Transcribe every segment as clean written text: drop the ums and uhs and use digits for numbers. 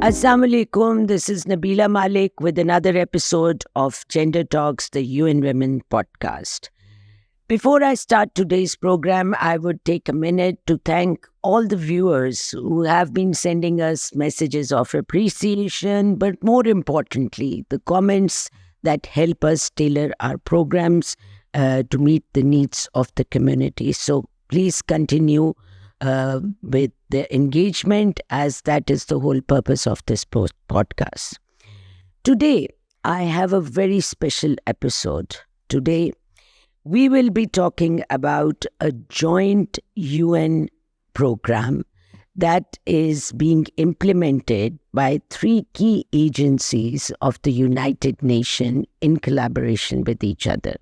Assalamu alaikum. This is Nabila Malik with another episode of Gender Talks, the UN Women podcast. Before I start today's program, I would take a minute to thank all the viewers who have been sending us messages of appreciation, but more importantly, the comments that help us tailor our programs to meet the needs of the community. So please continue with the engagement, as that is the whole purpose of this podcast. Today, I have a very special episode. Today, we will be talking about a joint UN program that is being implemented by 3 key agencies of the United Nations in collaboration with each other.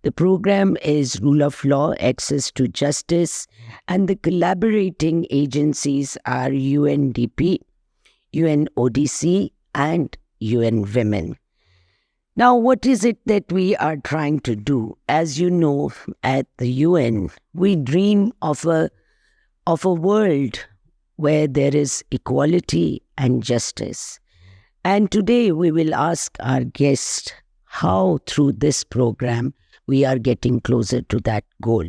The program is Rule of Law, Access to Justice, and the collaborating agencies are UNDP, UNODC, and UN Women. Now, what is it that we are trying to do? As you know, at the UN, we dream of a world where there is equality and justice. And today we will ask our guest how, through this program, we are getting closer to that goal.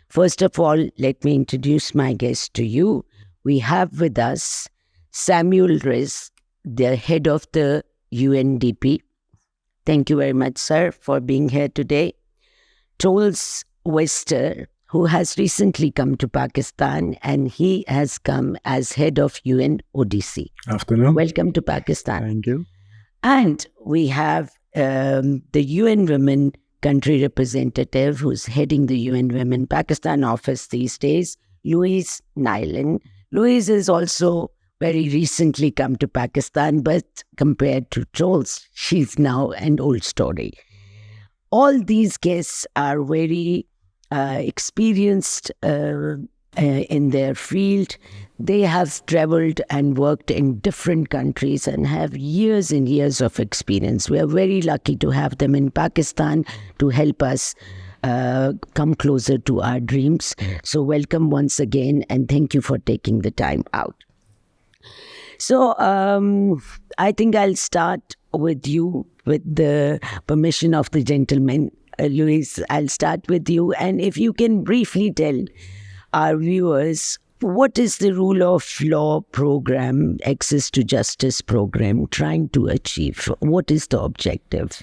First of all, let me introduce my guest to you. We have with us Samuel Riz, the head of the UNDP. Thank you very much, sir, for being here today. Toles Wester, who has recently come to Pakistan, and he has come as head of UNODC. Afternoon. Welcome to Pakistan. Thank you. And we have the UN Women country representative who's heading the UN Women Pakistan office these days, Louise Nyland. Louise has also very recently come to Pakistan, but compared to Joel's, she's now an old story. All these guests are very experienced in their field. They have traveled and worked in different countries and have years and years of experience. We are very lucky to have them in Pakistan to help us come closer to our dreams. So welcome once again, and thank you for taking the time out. So I think I'll start with you, with the permission of the gentleman. Louise, I'll start with you. And if you can briefly tell our viewers, what is the Rule of Law program, Access to Justice program, trying to achieve? What is the objective?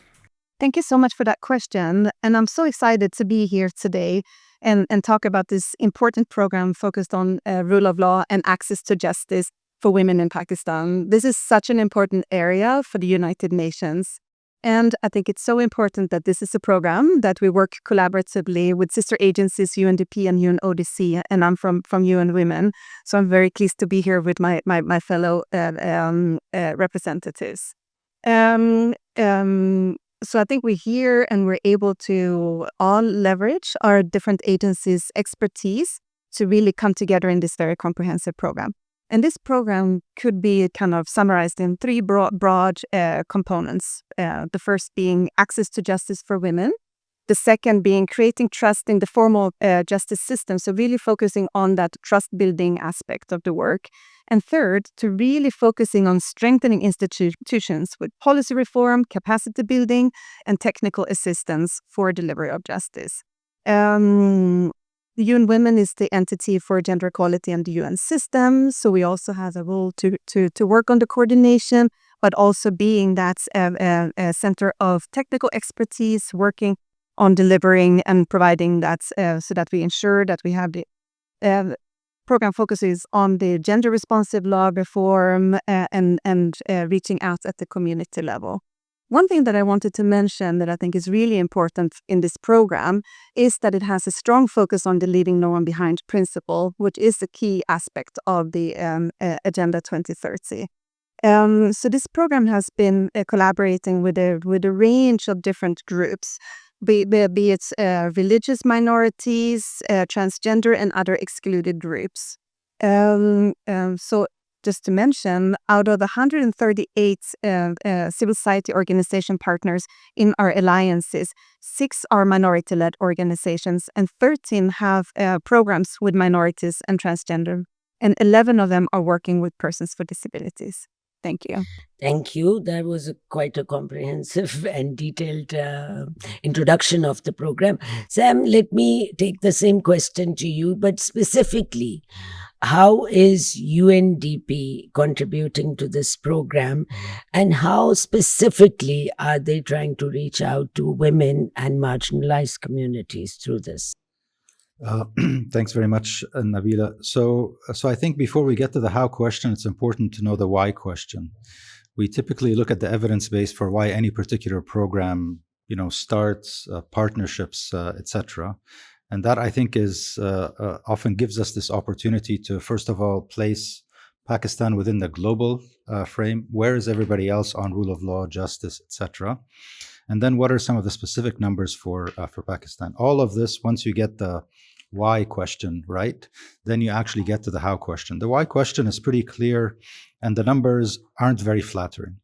Thank you so much for that question. And I'm so excited to be here today and talk about this important program focused on rule of law and access to justice for women in Pakistan. This is such an important area for the United Nations. And I think it's so important that this is a program that we work collaboratively with sister agencies, UNDP and UNODC, and I'm from UN Women. So I'm very pleased to be here with my fellow representatives. So I think we're here and we're able to all leverage our different agencies' expertise to really come together in this very comprehensive program. And this program could be kind of summarized in 3 broad components. The first being access to justice for women. The second being creating trust in the formal justice system. So really focusing on that trust building aspect of the work. And third, to really focusing on strengthening institutions with policy reform, capacity building, and technical assistance for delivery of justice. The UN Women is the entity for gender equality and the UN system. So we also have a role to work on the coordination, but also being that a center of technical expertise, working on delivering and providing that so that we ensure that we have the program focuses on the gender responsive law reform and reaching out at the community level. One thing that I wanted to mention that I think is really important in this program is that it has a strong focus on the leaving no one behind principle, which is a key aspect of the Agenda 2030. So this program has been collaborating with a range of different groups, be it religious minorities, transgender, and other excluded groups. So just to mention, out of the 138 civil society organization partners in our alliances, 6 are minority-led organizations and 13 have programs with minorities and transgender, and 11 of them are working with persons with disabilities. Thank you. Thank you. That was quite a comprehensive and detailed introduction of the program. Sam, let me take the same question to you, but specifically, how is UNDP contributing to this program, and how specifically are they trying to reach out to women and marginalized communities through this? Thanks very much, Nabila. So I think before we get to the how question, it's important to know the why question. We typically look at the evidence base for why any particular program, starts, partnerships, etc. And that, I think, is often gives us this opportunity to, first of all, place Pakistan within the global frame. Where is everybody else on rule of law, justice, etc.? And then what are some of the specific numbers for Pakistan? All of this, once you get the why question right, then you actually get to the how question. The why question is pretty clear, and the numbers aren't very flattering.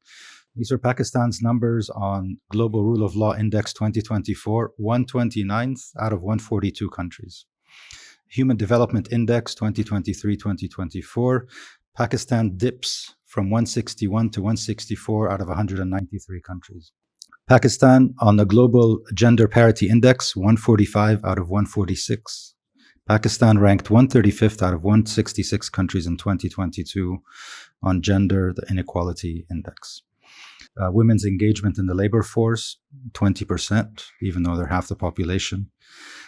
These are Pakistan's numbers on Global Rule of Law Index 2024, 129th out of 142 countries. Human Development Index 2023-2024, Pakistan dips from 161 to 164 out of 193 countries. Pakistan on the Global Gender Parity Index, 145 out of 146. Pakistan ranked 135th out of 166 countries in 2022 on Gender the Inequality Index. Women's engagement in the labor force, 20%, even though they're half the population.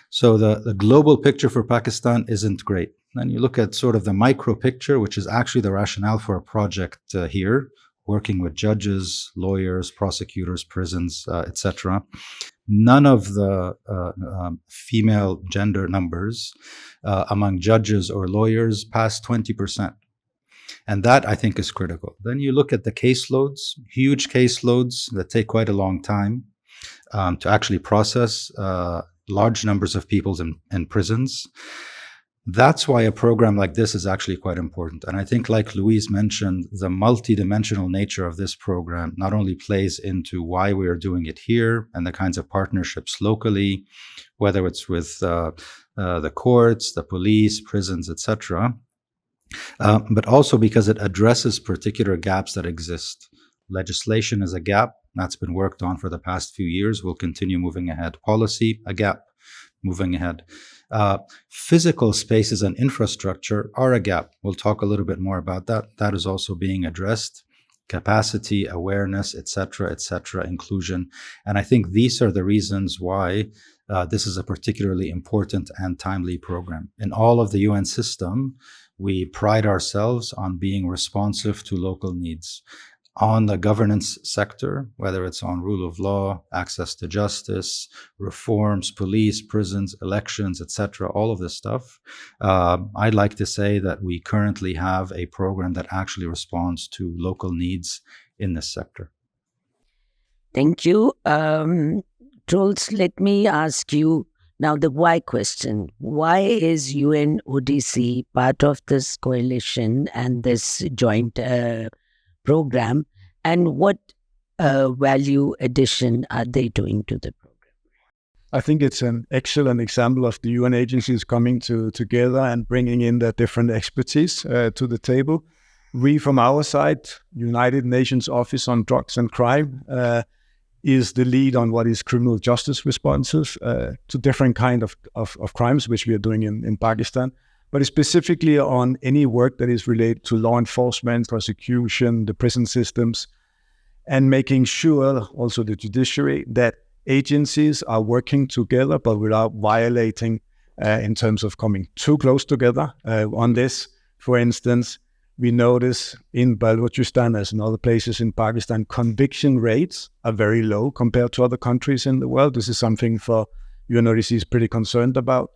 So the global picture for Pakistan isn't great. Then you look at sort of the micro picture, which is actually the rationale for a project here, working with judges, lawyers, prosecutors, prisons, etc. None of the female gender numbers among judges or lawyers pass 20%. And that, I think, is critical. Then you look at the caseloads, huge caseloads that take quite a long time to actually process large numbers of people in prisons. That's why a program like this is actually quite important. And I think, like Louise mentioned, the multidimensional nature of this program not only plays into why we are doing it here and the kinds of partnerships locally, whether it's with the courts, the police, prisons, etc., but also because it addresses particular gaps that exist. Legislation is a gap that's been worked on for the past few years. We'll continue moving ahead. Policy, a gap, moving ahead. Physical spaces and infrastructure are a gap. We'll talk a little bit more about that. That is also being addressed. Capacity, awareness, etc., inclusion. And I think these are the reasons why this is a particularly important and timely program. In all of the UN system, we pride ourselves on being responsive to local needs. On the governance sector, whether it's on rule of law, access to justice, reforms, police, prisons, elections, etc., all of this stuff, I'd like to say that we currently have a program that actually responds to local needs in this sector. Thank you. Truls, let me ask you now the why question. Why is UNODC part of this coalition and this joint program, and what value addition are they doing to the program? I think it's an excellent example of the UN agencies coming together and bringing in their different expertise to the table. We, from our side, United Nations Office on Drugs and Crime, is the lead on what is criminal justice responses to different kind of crimes, which we are doing in Pakistan, but specifically on any work that is related to law enforcement, prosecution, the prison systems, and making sure also the judiciary that agencies are working together, but without violating in terms of coming too close together on this. For instance, we notice in Balochistan, as in other places in Pakistan, conviction rates are very low compared to other countries in the world. This is something for UNODC is pretty concerned about.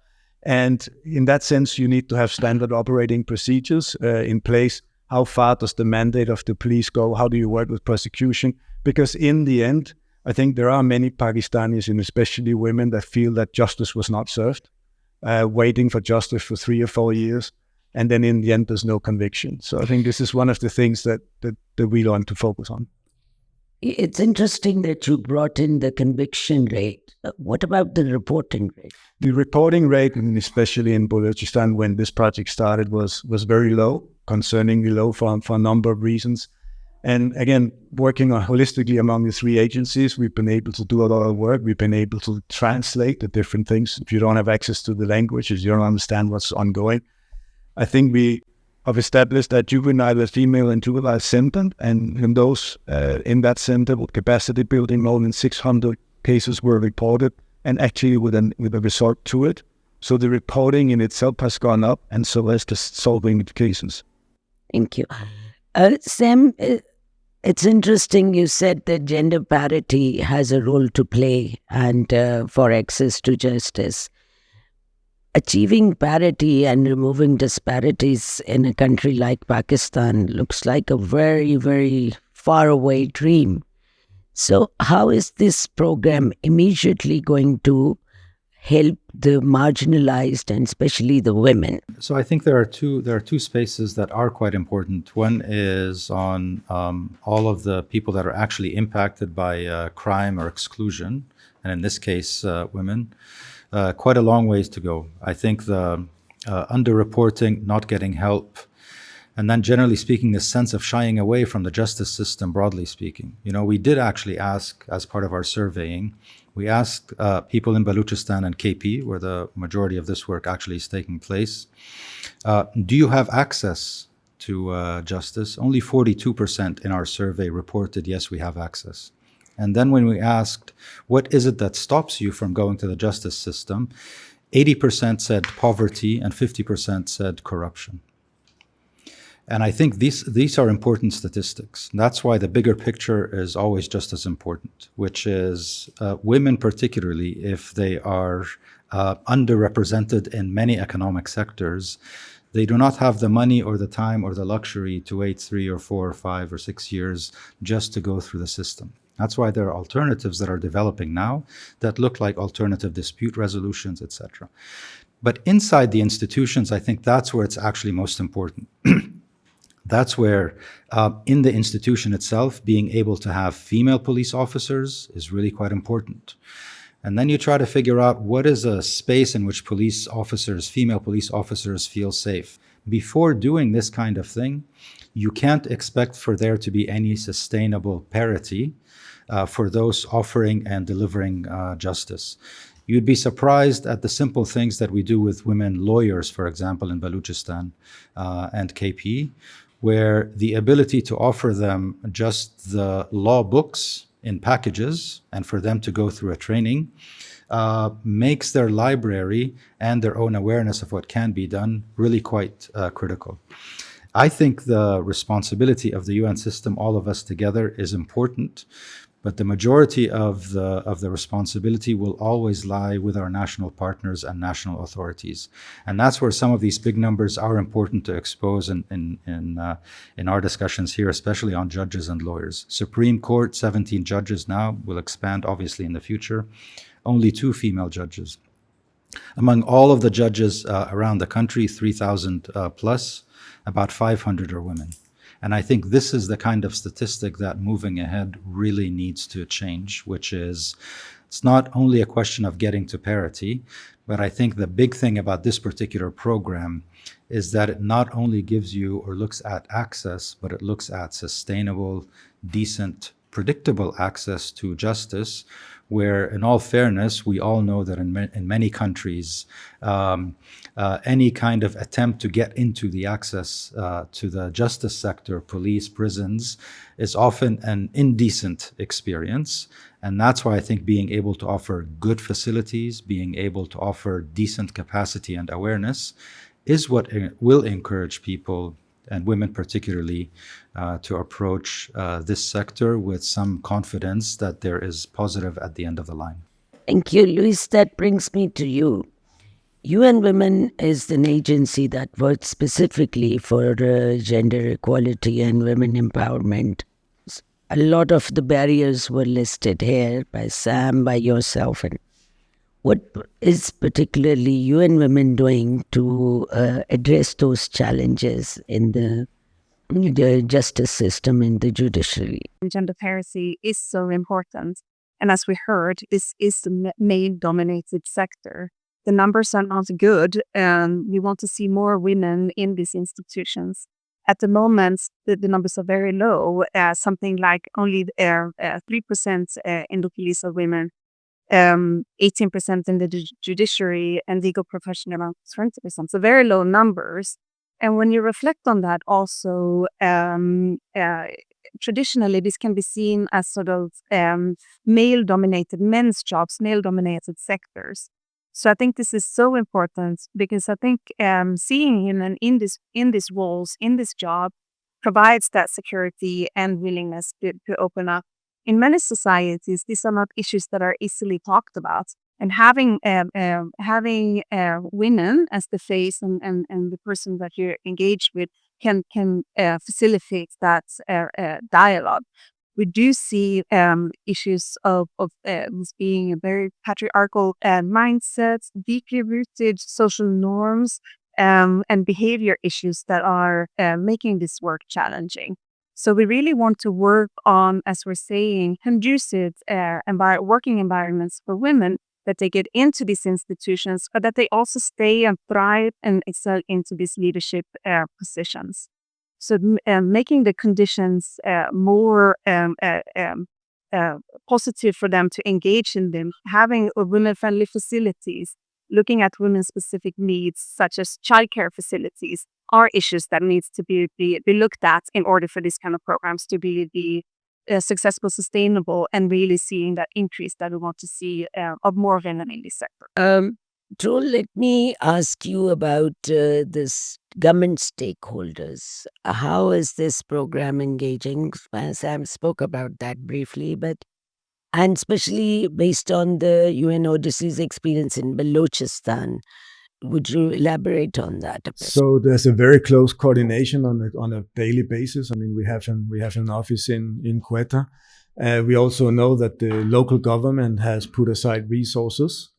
And in that sense, you need to have standard operating procedures in place. How far does the mandate of the police go? How do you work with prosecution? Because in the end, I think there are many Pakistanis, and especially women, that feel that justice was not served, waiting for justice for 3 or 4 years. And then in the end, there's no conviction. So I think this is one of the things that we want to focus on. It's interesting that you brought in the conviction rate. What about the reporting rate? The reporting rate, and especially in Balochistan when this project started, was very low, concerningly low for a number of reasons. And again, working holistically among the three agencies, we've been able to do a lot of work. We've been able to translate the different things. If you don't have access to the languages, you don't understand what's ongoing. I think we have established a juvenile, female and juvenile center, and in those in that center with capacity building, more than 600 cases were reported, and actually with a result to it. So the reporting in itself has gone up, and so has the solving the cases. Thank you. Sam, it's interesting you said that gender parity has a role to play and for access to justice. Achieving parity and removing disparities in a country like Pakistan looks like a very, very faraway dream. So how is this program immediately going to help the marginalized and especially the women? So I think there are two spaces that are quite important. One is on all of the people that are actually impacted by crime or exclusion, and in this case, women. Quite a long ways to go. I think the underreporting, not getting help, and then generally speaking, this sense of shying away from the justice system, broadly speaking. We did actually ask, as part of our surveying, we asked people in Balochistan and KP, where the majority of this work actually is taking place, do you have access to justice? Only 42% in our survey reported, yes, we have access. And then when we asked, what is it that stops you from going to the justice system? 80% said poverty and 50% said corruption. And I think these are important statistics. That's why the bigger picture is always just as important, which is women particularly, if they are underrepresented in many economic sectors, they do not have the money or the time or the luxury to wait 3 or 4 or 5 or 6 years just to go through the system. That's why there are alternatives that are developing now that look like alternative dispute resolutions, etc. But inside the institutions, I think that's where it's actually most important. That's where, in the institution itself, being able to have female police officers is really quite important. And then you try to figure out what is a space in which police officers, female police officers, feel safe. Before doing this kind of thing, you can't expect for there to be any sustainable parity for those offering and delivering justice. You'd be surprised at the simple things that we do with women lawyers, for example, in Balochistan and KP, where the ability to offer them just the law books in packages and for them to go through a training makes their library and their own awareness of what can be done really quite critical. I think the responsibility of the UN system, all of us together, is important, but the majority of the responsibility will always lie with our national partners and national authorities. And that's where some of these big numbers are important to expose in our discussions here, especially on judges and lawyers. Supreme Court, 17 judges now, will expand obviously in the future. Only 2 female judges. Among all of the judges around the country, 3,000 plus, about 500 are women. And I think this is the kind of statistic that moving ahead really needs to change, which is it's not only a question of getting to parity, but I think the big thing about this particular program is that it not only gives you or looks at access, but it looks at sustainable, decent, predictable access to justice, where in all fairness, we all know that in many countries, any kind of attempt to get into the access to the justice sector, police, prisons, is often an indecent experience. And that's why I think being able to offer good facilities, being able to offer decent capacity and awareness is what will encourage people, and women particularly, to approach this sector with some confidence that there is positive at the end of the line. Thank you, Luis. That brings me to you. UN Women is an agency that works specifically for gender equality and women empowerment. A lot of the barriers were listed here by Sam, by yourself. And what is particularly UN Women doing to address those challenges in the justice system, in the judiciary? Gender parity is so important. And as we heard, this is the male-dominated sector. The numbers are not good, and we want to see more women in these institutions. At the moment, the numbers are very low, something like only 3% in the police are women, 18% in the judiciary, and legal profession around 20%. So very low numbers. And when you reflect on that also, traditionally this can be seen as sort of male-dominated men's jobs, male-dominated sectors. So I think this is so important because I think seeing him in these roles, in this job, provides that security and willingness to open up. In many societies, these are not issues that are easily talked about. And having women as the face and the person that you're engaged with can facilitate that dialogue. We do see issues of this being a very patriarchal mindset, deeply rooted social norms, and behavior issues that are making this work challenging. So we really want to work on, as we're saying, conducive working environments for women, that they get into these institutions, but that they also stay and thrive and excel into these leadership positions. So making the conditions more positive for them to engage in them, having women-friendly facilities, looking at women-specific needs, such as childcare facilities, are issues that needs to be looked at in order for these kind of programs to be successful, sustainable, and really seeing that increase that we want to see of more women in this sector. Joel, let me ask you about this government stakeholders. How is this program engaging? Sam spoke about that briefly, and especially based on the UNODC's experience in Balochistan. Would you elaborate on that a bit? So there's a very close coordination on a daily basis. I mean, we have an office in Quetta. We also know that the local government has put aside resources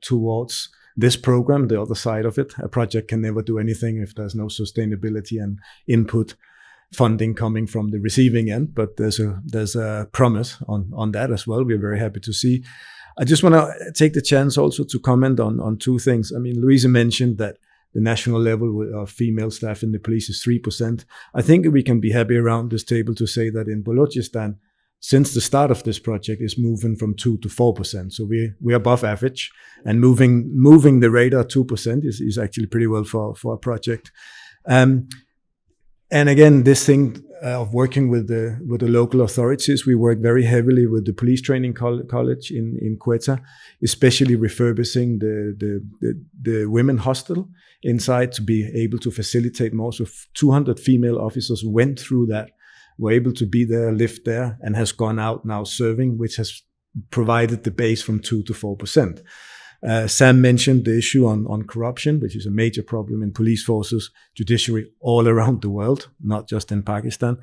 towards this program. The other side of it, a project can never do anything if there's no sustainability and input funding coming from the receiving end. But there's a promise on that as well. We're very happy to see. I just want to take the chance also to comment on two things. I mean, Louisa mentioned that the national level of female staff in the police is 3%. I think we can be happy around this table to say that in Balochistan, since the start of this project, is moving from 2 to 4%. So we're above average, and moving the radar 2% is actually pretty well for a project. And again, this thing of working with the local authorities, we work very heavily with the police training college in Quetta, especially refurbishing the women hostel inside to be able to facilitate more. So 200 female officers went through that, were able to be there, lived there, and has gone out now serving, which has provided the base from 2 to 4%. Sam mentioned the issue on corruption, which is a major problem in police forces, judiciary all around the world, not just in Pakistan.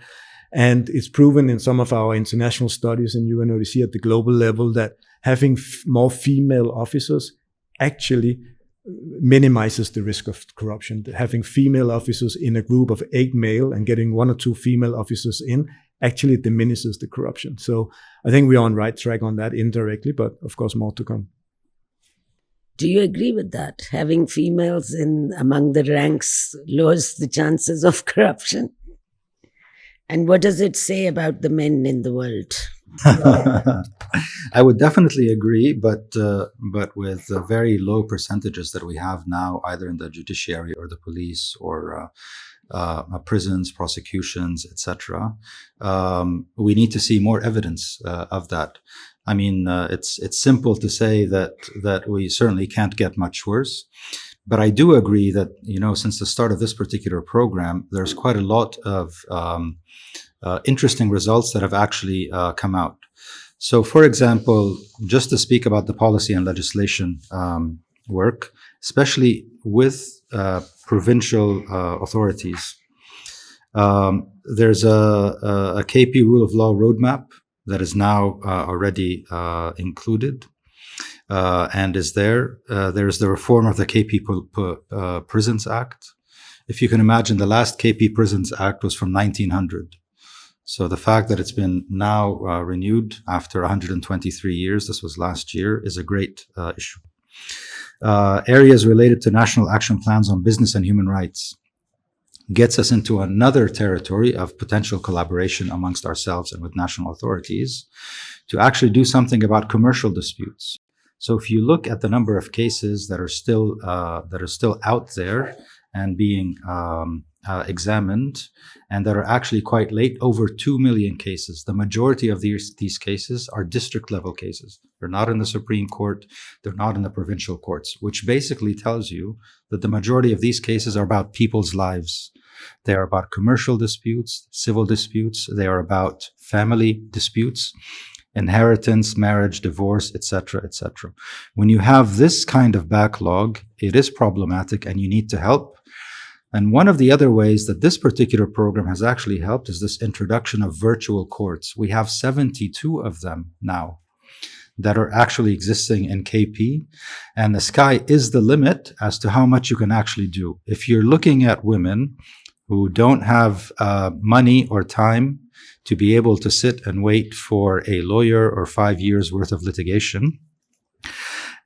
And it's proven in some of our international studies in UNODC at the global level that having more female officers actually minimizes the risk of corruption. Having female officers in a group of 8 male and getting 1 or 2 female officers in actually diminishes the corruption. So I think we're on right track on that indirectly, but of course more to come. Do you agree with that? Having females among the ranks lowers the chances of corruption? And what does it say about the men in the world? I would definitely agree, but with the very low percentages that we have now, either in the judiciary or the police or prisons, prosecutions, etc., we need to see more evidence of that. I mean, it's simple to say that we certainly can't get much worse, but I do agree that, you know, since the start of this particular program, there's quite a lot of interesting results that have actually come out. So, for example, just to speak about the policy and legislation work, especially with provincial authorities, there's a KP rule of law roadmap that is now already included and is there. There's the reform of the KP Prisons Act. If you can imagine, the last KP Prisons Act was from 1900. So the fact that it's been now renewed after 123 years, this was last year, is a great issue. Areas related to national action plans on business and human rights. gets us into another territory of potential collaboration amongst ourselves and with national authorities to actually do something about commercial disputes. So if you look at the number of cases that are still out there and being examined, and that are actually quite late, over 2 million cases. The majority of these cases are district level cases. They're not in the Supreme Court. They're not in the provincial courts, which basically tells you that the majority of these cases are about people's lives. They are about commercial disputes, civil disputes. They are about family disputes, inheritance, marriage, divorce, etc., etc. When you have this kind of backlog, it is problematic and you need to help. And one of the other ways that this particular program has actually helped is this introduction of virtual courts. We have 72 of them now that are actually existing in KP, and the sky is the limit as to how much you can actually do. If you're looking at women who don't have money or time to be able to sit and wait for a lawyer or 5 years worth of litigation,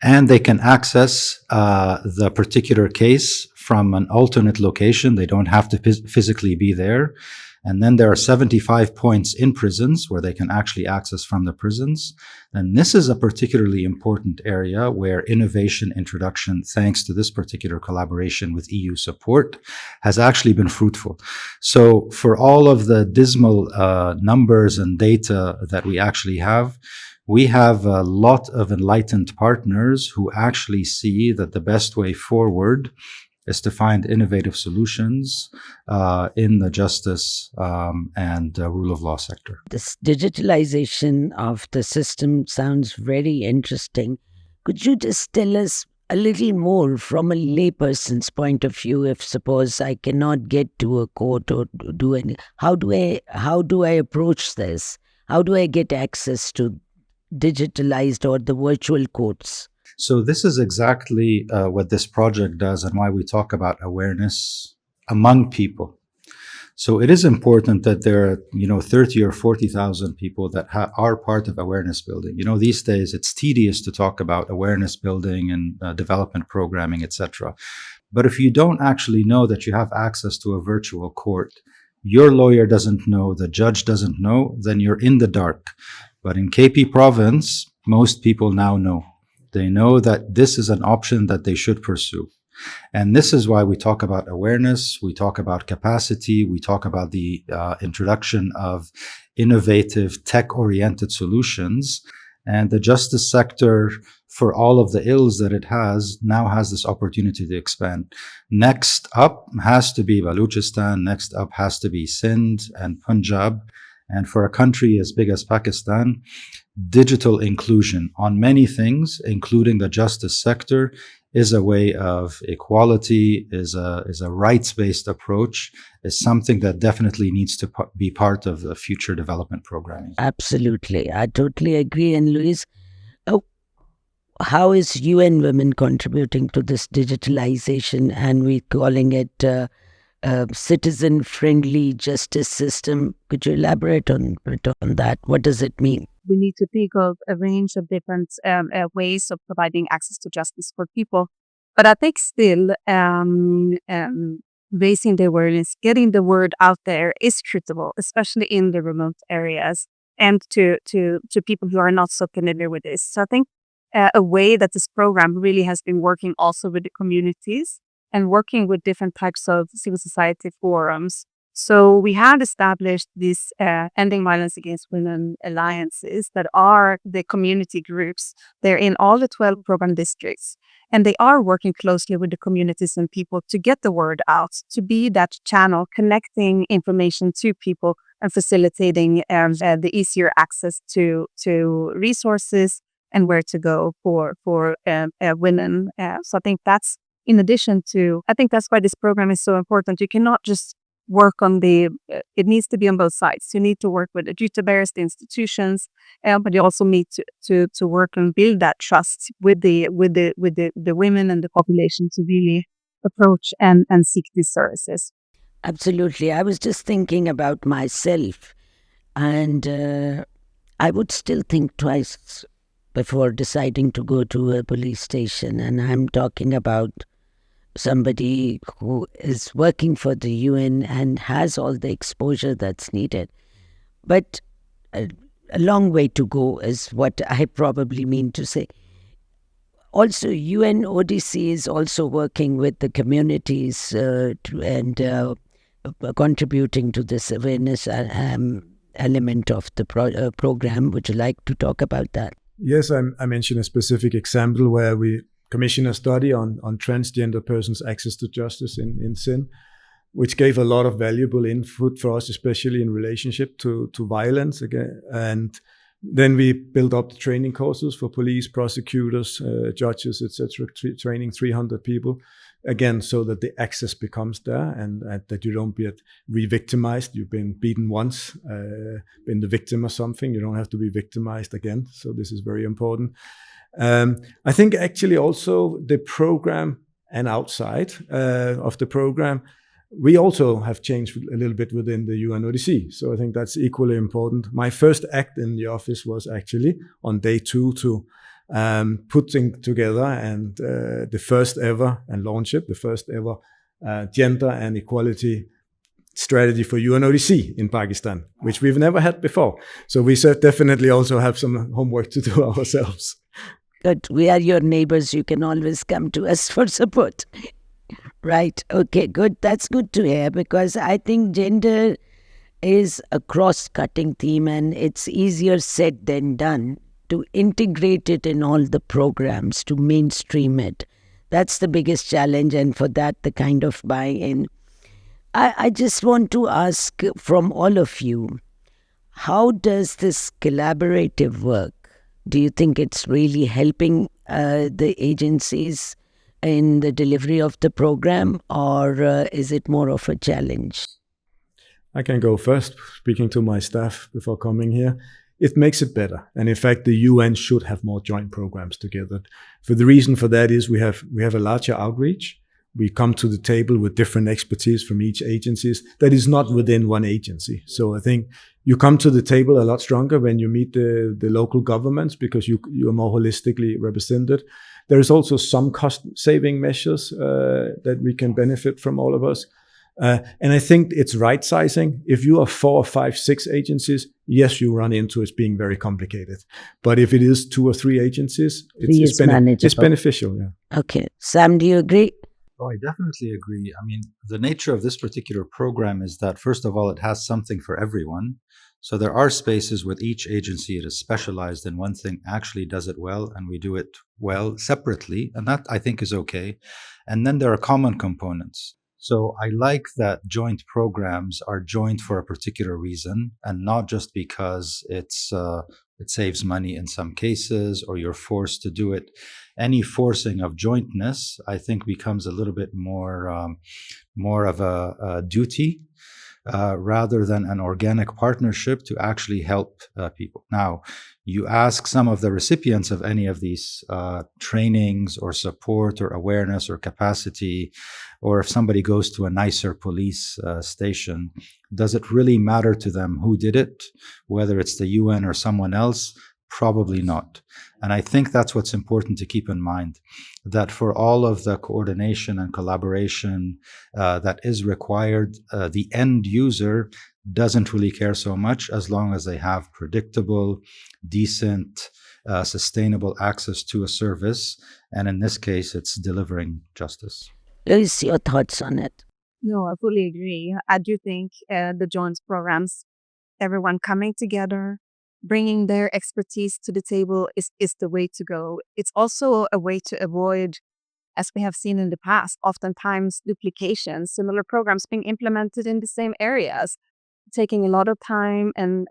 and they can access the particular case from an alternate location. They don't have to physically be there. And then there are 75 points in prisons where they can actually access from the prisons. And this is a particularly important area where innovation introduction, thanks to this particular collaboration with EU support, has actually been fruitful. So for all of the dismal numbers and data that we actually have, we have a lot of enlightened partners who actually see that the best way forward is to find innovative solutions in the justice and rule of law sector. This digitalization of the system sounds very interesting. Could you just tell us a little more from a layperson's point of view? If suppose I cannot get to a court or do any, how do I approach this? How do I get access to digitalized or the virtual courts? So this is exactly what this project does and why we talk about awareness among people. So it is important that there are, 30 or 40,000 people that are part of awareness building. These days it's tedious to talk about awareness building and development programming, etc. But if you don't actually know that you have access to a virtual court, your lawyer doesn't know, the judge doesn't know, then you're in the dark. But in KP province, most people now know. They know that this is an option that they should pursue. And this is why we talk about awareness, we talk about capacity, we talk about the introduction of innovative tech-oriented solutions. And the justice sector, for all of the ills that it has, now has this opportunity to expand. Next up has to be Balochistan, next up has to be Sindh and Punjab. And for a country as big as Pakistan, digital inclusion on many things, including the justice sector, is a way of equality, is a rights-based approach, is something that definitely needs to be part of the future development programming. Absolutely. I totally agree. And Luis, how is UN Women contributing to this digitalization, and we're calling it citizen-friendly justice system? Could you elaborate on that? What does it mean? We need to think of a range of different ways of providing access to justice for people. But I think still raising the awareness, getting the word out there is critical, especially in the remote areas and to people who are not so familiar with this. So I think a way that this program really has been working also with the communities and working with different types of civil society forums. So we have established these Ending Violence Against Women alliances that are the community groups. They're in all the 12 program districts, and they are working closely with the communities and people to get the word out, to be that channel connecting information to people and facilitating the easier access to resources and where to go for women. So I think that's in addition to, I think that's why this program is so important. You cannot just work on it needs to be on both sides. You need to work with the duty bearers, the institutions, but you also need to work and build that trust with the women and the population to really approach and seek these services. Absolutely. I was just thinking about myself, and I would still think twice before deciding to go to a police station. And I'm talking about somebody who is working for the UN and has all the exposure that's needed. But a long way to go is what I probably mean to say. Also, UNODC is also working with the communities and contributing to this awareness element of the program. Would you like to talk about that? Yes, I mentioned a specific example where we commissioned a study on transgender persons' access to justice in sin, which gave a lot of valuable input for us, especially in relationship to violence again. And then we built up the training courses for police, prosecutors, judges, etc., training 300 people, again, so that the access becomes there and that you don't get re-victimized. You've been beaten once, been the victim of something. You don't have to be victimized again. So this is very important. I think actually also the program and outside of the program, we also have changed a little bit within the UNODC. So I think that's equally important. My first act in the office was actually on day 2 to putting together and the first ever, and launch it, the first ever gender and equality strategy for UNODC in Pakistan, which we've never had before. So we definitely also have some homework to do ourselves. Good. We are your neighbors. You can always come to us for support. Right. Okay, good. That's good to hear, because I think gender is a cross-cutting theme and it's easier said than done to integrate it in all the programs, to mainstream it. That's the biggest challenge, and for that, the kind of buy-in. I just want to ask from all of you, how does this collaborative work? Do you think it's really helping the agencies in the delivery of the program, or is it more of a challenge? I can go first, speaking to my staff before coming here. It makes it better. And in fact, the UN should have more joint programs together. For the reason for that is we have a larger outreach. We come to the table with different expertise from each agencies that is not within one agency. So I think you come to the table a lot stronger when you meet the local governments, because you are more holistically represented. There is also some cost-saving measures that we can benefit from, all of us. And I think it's right sizing. If you are 4, 5, 6 agencies, yes, you run into it being very complicated. But if it is 2 or 3 agencies, it's beneficial. Yeah. Okay. Sam, do you agree? Oh, I definitely agree. I mean, the nature of this particular program is that, first of all, it has something for everyone. So there are spaces with each agency that is specialized in one thing, actually does it well, and we do it well separately. And that, I think, is okay. And then there are common components. So I like that joint programs are joint for a particular reason, and not just because it saves money in some cases or you're forced to do it. Any forcing of jointness, I think, becomes a little bit more of a duty rather than an organic partnership to actually help people. Now, you ask some of the recipients of any of these trainings or support or awareness or capacity, or if somebody goes to a nicer police station, does it really matter to them who did it, whether it's the UN or someone else? Probably not. And I think that's what's important to keep in mind, that for all of the coordination and collaboration that is required, the end user doesn't really care so much as long as they have predictable, decent, sustainable access to a service. And in this case, it's delivering justice. Luis, your thoughts on it? No, I fully agree. I do think the joint programs, everyone coming together, bringing their expertise to the table is the way to go. It's also a way to avoid, as we have seen in the past, oftentimes duplication, similar programs being implemented in the same areas, taking a lot of time and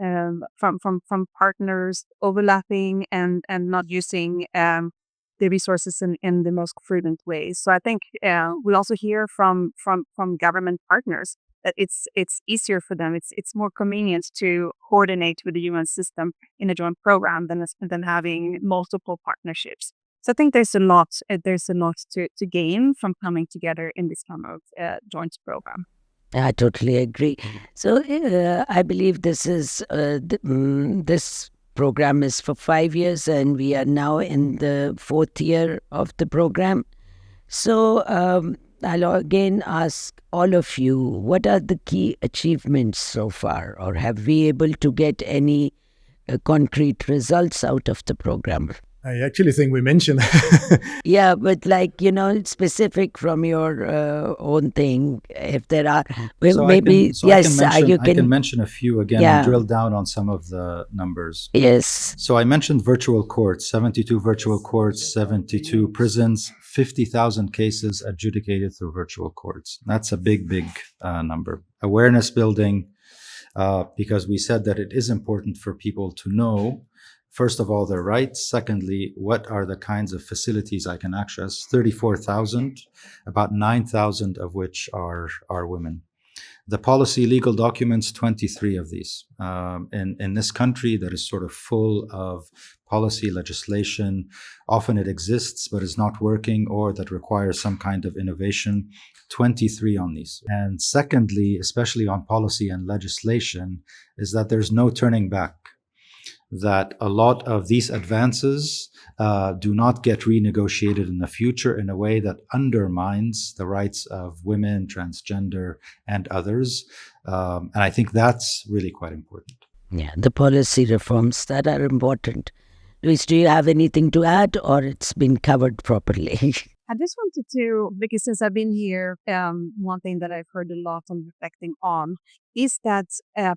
from partners overlapping and not using the resources in the most prudent ways. So I think we also hear from government partners that it's easier for them. It's more convenient to coordinate with the UN system in a joint program than having multiple partnerships. So I think there's a lot to gain from coming together in this kind of joint program. I totally agree. So I believe this is this program is for 5 years, and we are now in the 4th year of the program. So I'll again ask all of you, what are the key achievements so far, or have we able to get any concrete results out of the program? I actually think we mentioned. Yeah, but specific from your own thing, if there are, maybe, yes, you I can mention a few again and drill down on some of the numbers. Yes. So I mentioned virtual courts, 72 virtual courts, 72 prisons, 50,000 cases adjudicated through virtual courts. That's a big number. Awareness building, because we said that it is important for people to know, first of all, their rights. Secondly, what are the kinds of facilities I can access? 34,000, about 9,000 of which are women. The policy legal documents, 23 of these. In this country that is sort of full of policy legislation, often it exists but is not working or that requires some kind of innovation, 23 on these. And secondly, especially on policy and legislation, is that there's no turning back. That a lot of these advances do not get renegotiated in the future in a way that undermines the rights of women, transgender, and others. And I think that's really quite important. Yeah, the policy reforms that are important. Luis, do you have anything to add, or it's been covered properly? I just wanted to, because since I've been here, one thing that I've heard a lot and reflecting on is that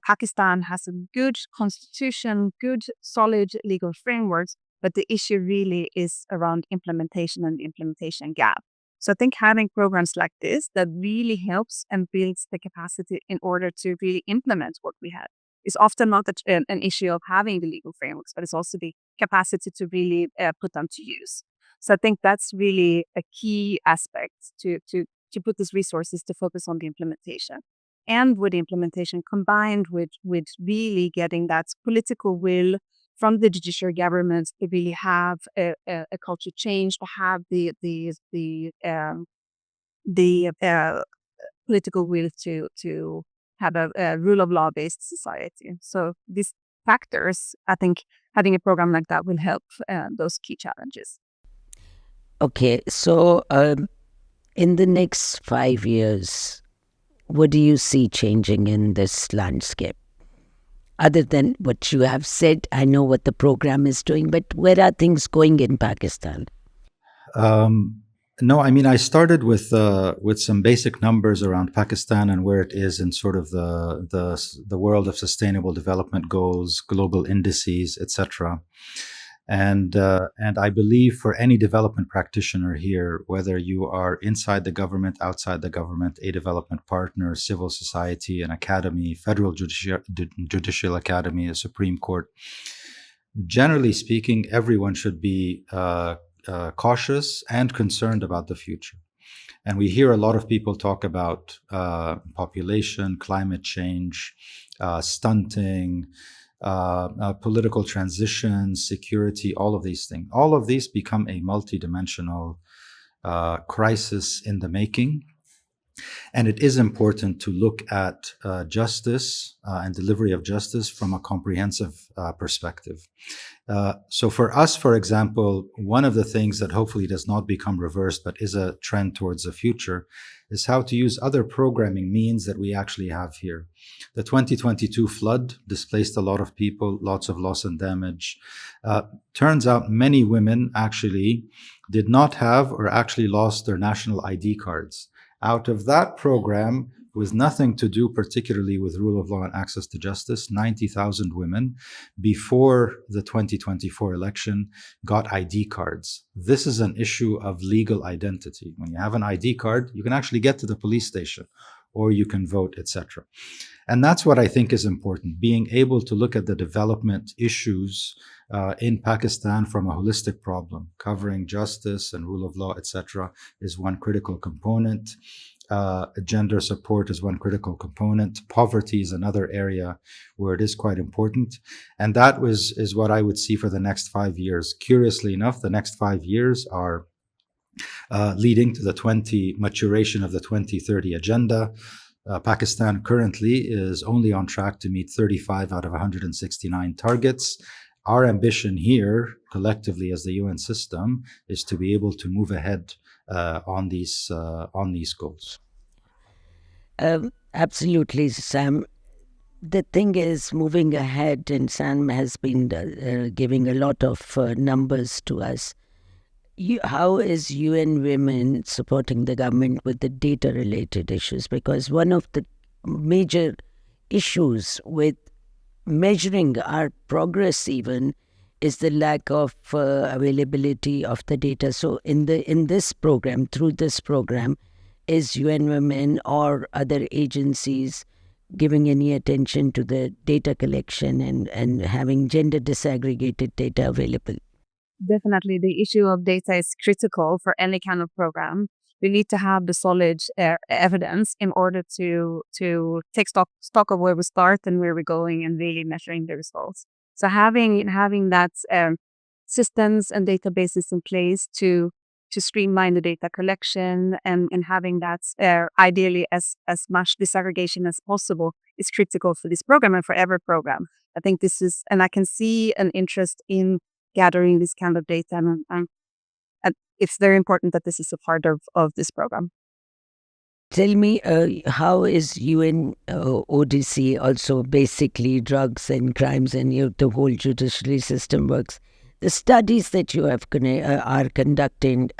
Pakistan has a good constitution, good, solid legal frameworks, but the issue really is around implementation and the implementation gap. So I think having programs like this that really helps and builds the capacity in order to really implement what we have is often not an issue of having the legal frameworks, but it's also the capacity to really put them to use. So I think that's really a key aspect to put these resources to focus on the implementation. And with the implementation combined with really getting that political will from the judiciary government to really have a culture change, to have the political will to have a rule of law based society. So these factors, I think having a program like that will help those key challenges. Okay, so in the next 5 years, what do you see changing in this landscape? Other than what you have said, I know what the program is doing, but where are things going in Pakistan? No, I mean, I started with some basic numbers around Pakistan and where it is in sort of the world of sustainable development goals, global indices, etc. And I believe for any development practitioner here, whether you are inside the government, outside the government, a development partner, civil society, an academy, federal judicial academy, a Supreme Court, generally speaking, everyone should be cautious and concerned about the future. And we hear a lot of people talk about population, climate change, stunting, political transition, security, all of these things. All of these become a multidimensional crisis in the making. And it is important to look at justice and delivery of justice from a comprehensive perspective. So for us, for example, one of the things that hopefully does not become reversed, but is a trend towards the future, is how to use other programming means that we actually have here. The 2022 flood displaced a lot of people, lots of loss and damage. Turns out many women actually did not have or actually lost their national ID cards. Out of that program, with nothing to do particularly with rule of law and access to justice, 90,000 women before the 2024 election got ID cards. This is an issue of legal identity. When you have an ID card, you can actually get to the police station or you can vote, etc. And that's what I think is important, being able to look at the development issues in Pakistan from a holistic problem. Covering justice and rule of law, etc., is one critical component. Gender support is one critical component. Poverty is another area where it is quite important. And that is what I would see for the next 5 years. Curiously enough, the next 5 years are leading to the maturation of the 2030 agenda. Pakistan currently is only on track to meet 35 out of 169 targets. Our ambition here, collectively as the UN system, is to be able to move ahead on these goals. Absolutely, Sam. The thing is, moving ahead, and Sam has been giving a lot of numbers to us. How is UN Women supporting the government with the data-related issues? Because one of the major issues with measuring our progress even is the lack of availability of the data. So in this program, through this program, is UN Women or other agencies giving any attention to the data collection and having gender disaggregated data available? Definitely, the issue of data is critical for any kind of program. We need to have the solid evidence in order to take stock of where we start and where we're going, and really measuring the results. So having that systems and databases in place to streamline the data collection and having that ideally as much disaggregation as possible is critical for this program and for every program. I think this is, and I can see an interest in gathering this kind of data, and it's very important that this is a part of this program. Tell me, how is UN ODC also basically drugs and crimes and the whole judiciary system works? The studies that you have are conducting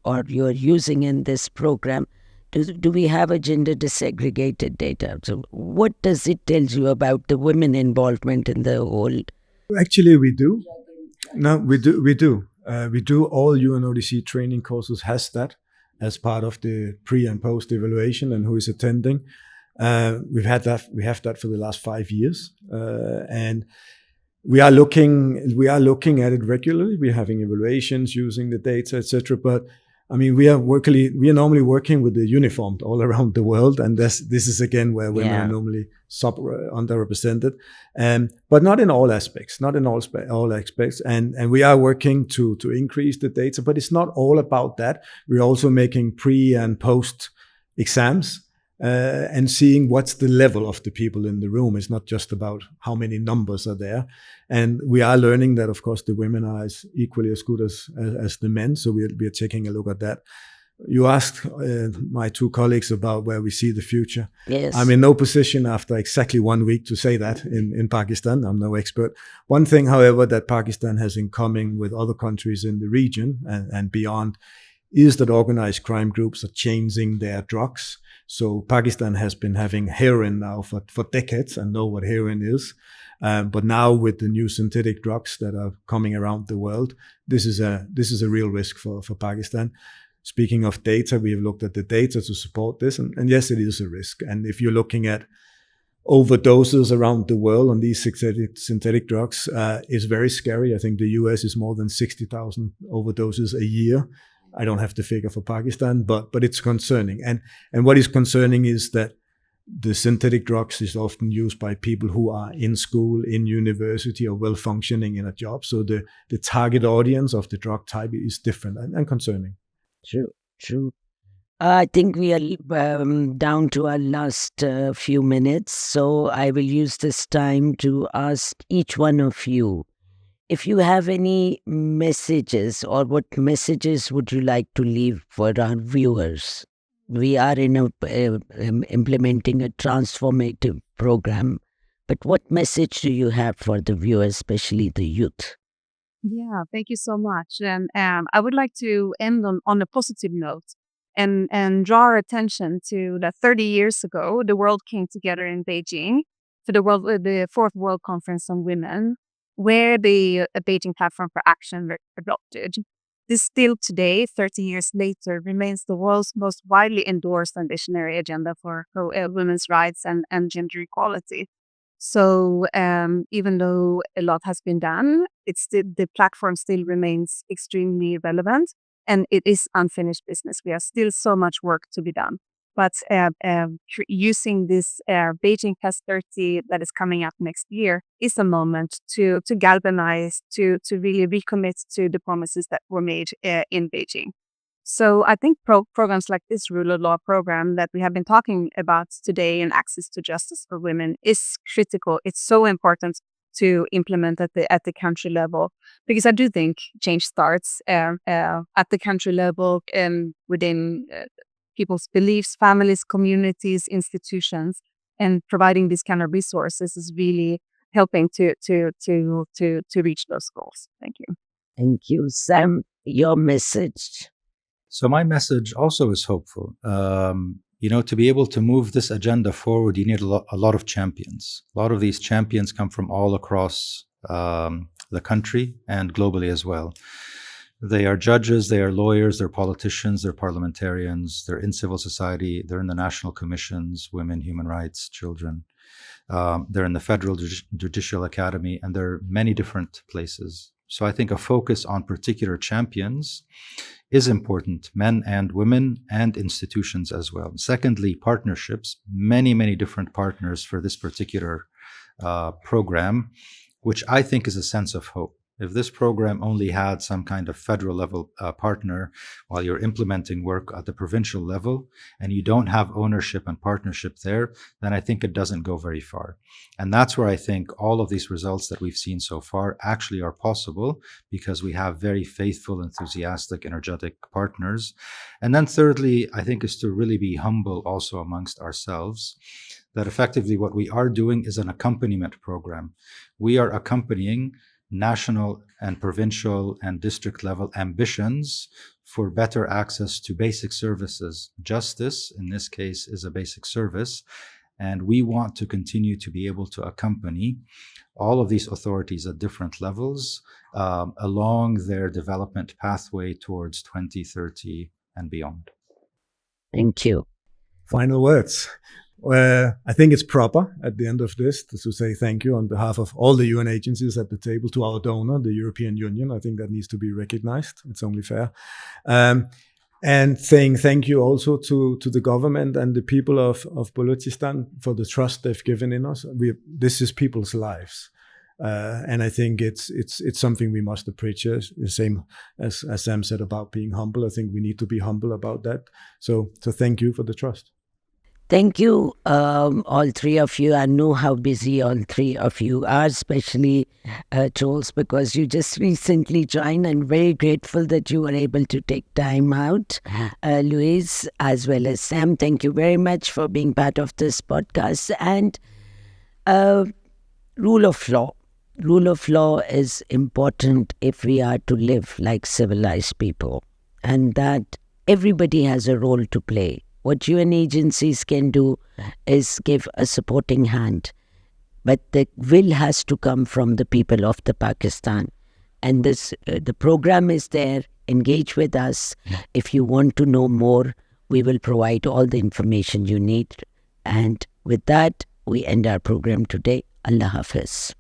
or you're using in this program, do we have a gender disaggregated data? So what does it tell you about the women involvement in the whole? Actually, we do. No, we do. We do. All UNODC training courses has that as part of the pre and post evaluation, and who is attending. We have that for the last 5 years, and we are looking at it regularly. We're having evaluations using the data, etc. But I mean, we are normally working with the uniformed all around the world, and this is again where women are normally underrepresented, but not in all aspects, all aspects, and we are working to increase the data, but it's not all about that. We're also making pre and post exams. And seeing what's the level of the people in the room. It's not just about how many numbers are there. And we are learning that, of course, the women are equally as good as the men. So we are taking a look at that. You asked my two colleagues about where we see the future. Yes. I'm in no position after exactly 1 week to say that in Pakistan. I'm no expert. One thing, however, that Pakistan has in common with other countries in the region and beyond is that organized crime groups are changing their drugs. So Pakistan has been having heroin now for decades and know what heroin is. But now with the new synthetic drugs that are coming around the world, this is a real risk for Pakistan. Speaking of data, we have looked at the data to support this. And yes, it is a risk. And if you're looking at overdoses around the world on these synthetic drugs, it's very scary. I think the US is more than 60,000 overdoses a year. I don't have the figure for Pakistan, but it's concerning. And what is concerning is that the synthetic drugs is often used by people who are in school, in university, or well functioning in a job. So the target audience of the drug type is different and concerning. True. I think we are down to our last few minutes. So I will use this time to ask each one of you, if you have any messages, or what messages would you like to leave for our viewers? We are implementing a transformative program, but what message do you have for the viewers, especially the youth? Yeah, thank you so much. And I would like to end on a positive note and draw our attention to that 30 years ago, the world came together in Beijing for the Fourth World Conference on Women, where the Beijing Platform for Action were adopted. This still today, 30 years later, remains the world's most widely endorsed and visionary agenda for women's rights and gender equality. So even though a lot has been done, the platform still remains extremely relevant, and it is unfinished business. We have still so much work to be done. But using this Beijing Plus 30 that is coming up next year is a moment to galvanize, to really recommit to the promises that were made in Beijing. So I think programs like this Rule of Law program that we have been talking about today, and access to justice for women, is critical. It's so important to implement at the country level, because I do think change starts at the country level and within people's beliefs, families, communities, institutions, and providing these kind of resources is really helping to reach those goals. Thank you. Thank you, Sam. Your message. So my message also is hopeful. To be able to move this agenda forward, you need a lot of champions. A lot of these champions come from all across the country and globally as well. They are judges, they are lawyers, they're politicians, they're parliamentarians, they're in civil society, they're in the national commissions, women, human rights, children. They're in the Federal Judicial Academy, and there are many different places. So I think a focus on particular champions is important, men and women and institutions as well. Secondly, partnerships, many, many different partners for this particular program, which I think is a sense of hope. If this program only had some kind of federal level partner while you're implementing work at the provincial level and you don't have ownership and partnership there, then I think it doesn't go very far. And that's where I think all of these results that we've seen so far actually are possible, because we have very faithful, enthusiastic, energetic partners. And then thirdly, I think is to really be humble also amongst ourselves, that effectively what we are doing is an accompaniment program. We are accompanying national and provincial and district level ambitions for better access to basic services. Justice, in this case, is a basic service. And we want to continue to be able to accompany all of these authorities at different levels along their development pathway towards 2030 and beyond. Thank you. Final words. I think it's proper at the end of this to say thank you on behalf of all the UN agencies at the table to our donor, the European Union. I think that needs to be recognized. It's only fair. And saying thank you also to the government and the people of Balochistan for the trust they've given in us. This is people's lives. And I think it's something we must appreciate. The same as Sam said about being humble. I think we need to be humble about that. So thank you for the trust. Thank you, all three of you. I know how busy all three of you are, especially Charles, because you just recently joined, and very grateful that you were able to take time out. Louise, as well as Sam, thank you very much for being part of this podcast. And rule of law. Rule of law is important if we are to live like civilized people, and that everybody has a role to play. What UN agencies can do is give a supporting hand, but the will has to come from the people of the Pakistan. And the program is there. Engage with us. If you want to know more, we will provide all the information you need. And with that, we end our program today. Allah Hafiz.